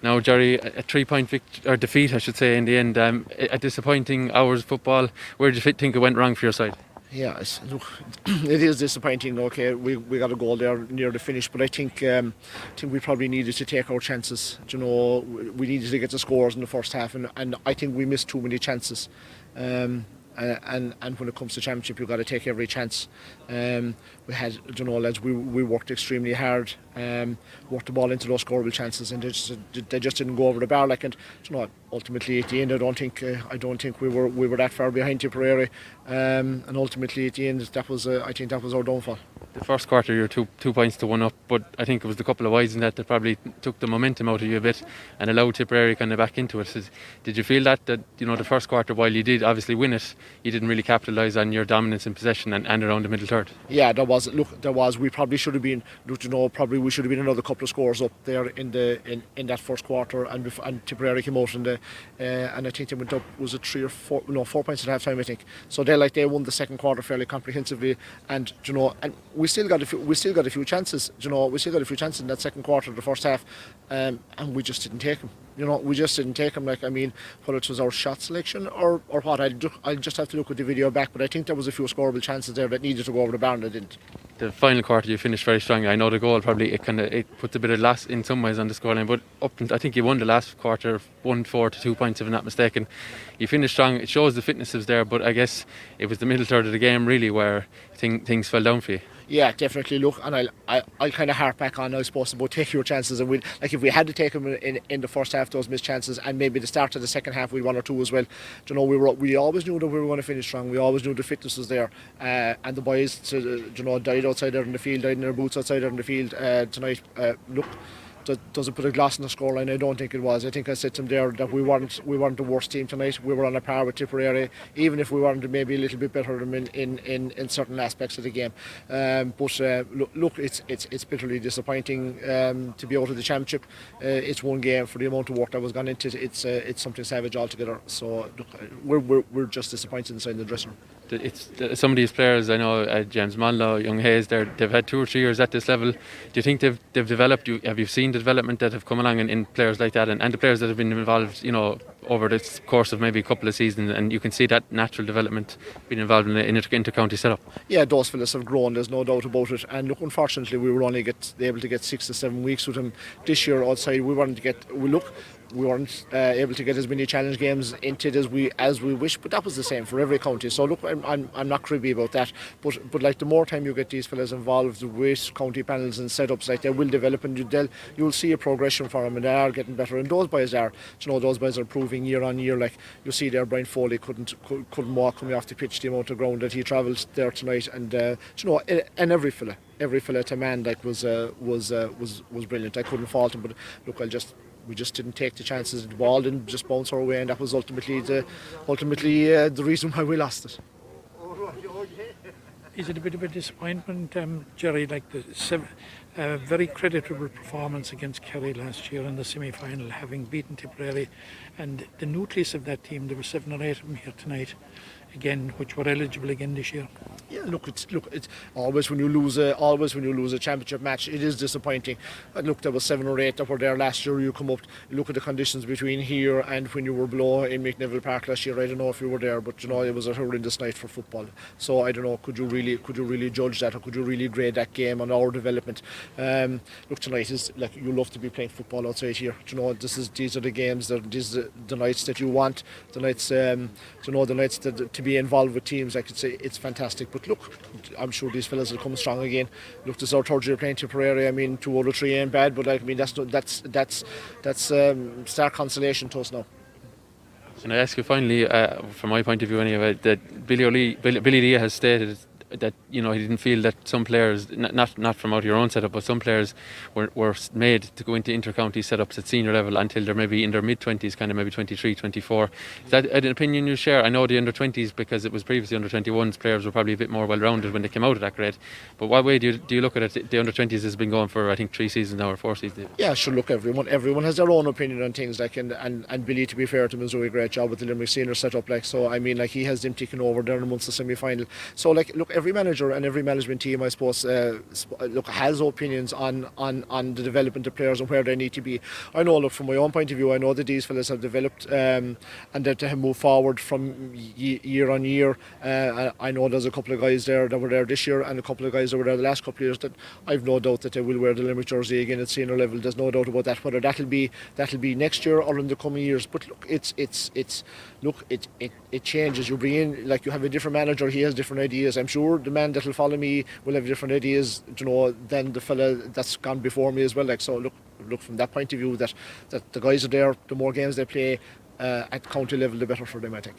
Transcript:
Now, Jerry, a 3-point defeat, I should say, in the end. A disappointing hours of football. Where do you think it went wrong for your side? Yeah, look, it is disappointing. Okay, we got a goal there near the finish, but I think we probably needed to take our chances. You know, we needed to get the scores in the first half, and I think we missed too many chances. And when it comes to championship, you've got to take every chance. We had, you know, lads, we worked extremely hard, worked the ball into those scoreable chances, and they just didn't go over the bar. Like, and you know, ultimately at the end, I don't think we were that far behind Tipperary, and ultimately at the end, I think that was our downfall. The first quarter, you're 2 points to 1 up, but I think it was the couple of wides in that probably took the momentum out of you a bit and allowed Tipperary kind of back into it. Did you feel that you know, the first quarter, while you did obviously win it, you didn't really capitalise on your dominance in possession and around the middle third? Yeah, there was. Look, there was. We probably should have been. You know, probably we should have been another couple of scores up there in that first quarter, and Tipperary came out and I think they went up. Was it 4 points at half time? I think. So they won the second quarter fairly comprehensively, and you know, and we still got a few chances. You know, we still got a few chances in that second quarter, the first half, and we just didn't take them. You know, we just didn't take them. Like, I mean, whether it was our shot selection or what, I'll just have to look at the video back. But I think there was a few scoreable chances there that needed to go over the bar and they didn't. The final quarter, you finished very strongly. I know the goal probably it puts a bit of loss in some ways on the scoreline, but I think you won the last quarter 1-4 to 2 points, if I'm not mistaken. You finished strong. It shows the fitness was there, but I guess it was the middle third of the game really where things fell down for you. Yeah, definitely. Look, and I'll kind of harp back on, I suppose, about take your chances. And if we had to take them in the first half, those missed chances, and maybe the start of the second half, we'd 1 or 2 as well. You know, we always knew that we were going to finish strong. We always knew the fitness was there, and the boys, died outside there in the field, died in their boots outside there in the field tonight. Look. Does it put a gloss on the scoreline? I don't think it was. I think I said to him there that we weren't the worst team tonight. We were on a par with Tipperary, even if we weren't maybe a little bit better than them in certain aspects of the game. Look, it's bitterly disappointing to be out of the championship. It's one game for the amount of work that was gone into it. It's something savage altogether. So look, we're just disappointed inside the dressing room. It's some of these players, I know, James Monlow, Young Hayes, they've had 2 or 3 years at this level. Do you think they've developed? Have you seen the development that have come along in players like that, and the players that have been involved, you know, over the course of maybe a couple of seasons, and you can see that natural development being involved in an inter-county setup? Yeah, those fellas have grown, there's no doubt about it. And look, unfortunately, we were only able to get 6 to 7 weeks with them this year outside. We weren't able to get as many challenge games into it as we wish, but that was the same for every county. So look, I'm not cribby about that, but like the more time you get these fellas involved with county panels and setups, like they will develop, and you'll see a progression for them, and they are getting better. And those boys are proving year on year. Like you see there, Brian Foley couldn't walk coming off the pitch, the amount of ground that he travelled there tonight, and and every fella to man like was brilliant. I couldn't fault him, but look, we just didn't take the chances. The ball didn't just bounce our way, and that was ultimately the reason why we lost it. Is it a bit of a disappointment, Jerry, like the very creditable performance against Kerry last year in the semi-final, having beaten Tipperary, and the nucleus of that team, there were 7 or 8 of them here tonight again, which were eligible again this year? Yeah, look, it's always when you lose a championship match, it is disappointing. Look, there was 7 or 8 that were there last year. You come up, look at the conditions between here and when you were below in McNeville Park last year. I don't know if you were there, but it was a horrendous night for football. So I don't know, could you really judge that, or could you really grade that game on our development? Look, tonight is like, you love to be playing football outside here. These are the games, these are the nights that you want. The nights, the nights to be involved with teams. I could say it's fantastic. But look, I'm sure these fellas will come strong again. Look, this is our 3rd year playing Tipperary. I mean, 2 out of 3 ain't bad, but that's stark consolation to us now. Can I ask you finally, from my point of view anyway, that Billy Lee has stated that he didn't feel that some players, not from out of your own setup, but some players were made to go into inter-county setups at senior level until they're maybe in their mid-20s, kind of maybe 23, 24. Is that an opinion you share? I know the under-20s, because it was previously under-21s, players were probably a bit more well-rounded when they came out of that grade. But what way do you look at it? The under-20s has been going for, I think, 3 seasons now, or 4 seasons. Yeah, sure. Look, everyone has their own opinion on things, like, and Billy, to be fair to him, is doing a great job with the Limerick senior setup. Like, so I mean, like, he has them ticking over there in the Munster semi-final. So like, look, every manager and every management team, I suppose, has opinions on the development of players and where they need to be. I know, look, from my own point of view, I know that these fellas have developed and that they have moved forward from year on year. I know there's a couple of guys there that were there this year and a couple of guys that were there the last couple of years that I've no doubt that they will wear the Limerick jersey again at senior level. There's no doubt about that. Whether that'll be next year or in the coming years, but look, it changes. You bring in, like, you have a different manager, he has different ideas. I'm sure the man that'll follow me will have different ideas, than the fella that's gone before me as well. Like, so look from that point of view, that the guys are there, the more games they play at county level, the better for them, I think.